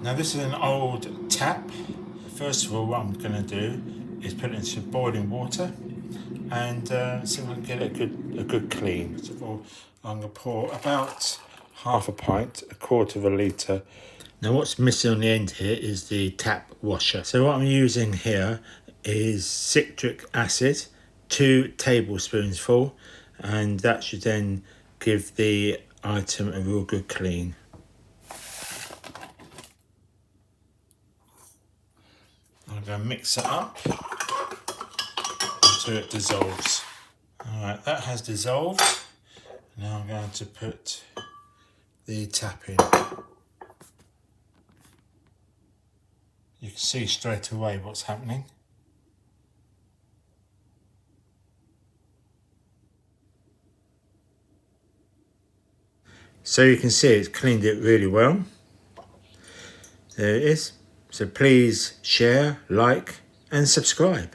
Now this is an old tap. First of all, what I'm going to do is put it into boiling water and see if I can get a good clean. First of all, I'm going to pour about half a pint, a quarter of a litre. Now what's missing on the end here is the tap washer. So what I'm using here is citric acid, 2 tablespoons full, and that should then give the item a real good clean. I'm going to mix it up until it dissolves. Alright, that has dissolved. Now I'm going to put the tap in. You can see straight away what's happening. So you can see it's cleaned it really well. There it is. So please share, like and subscribe.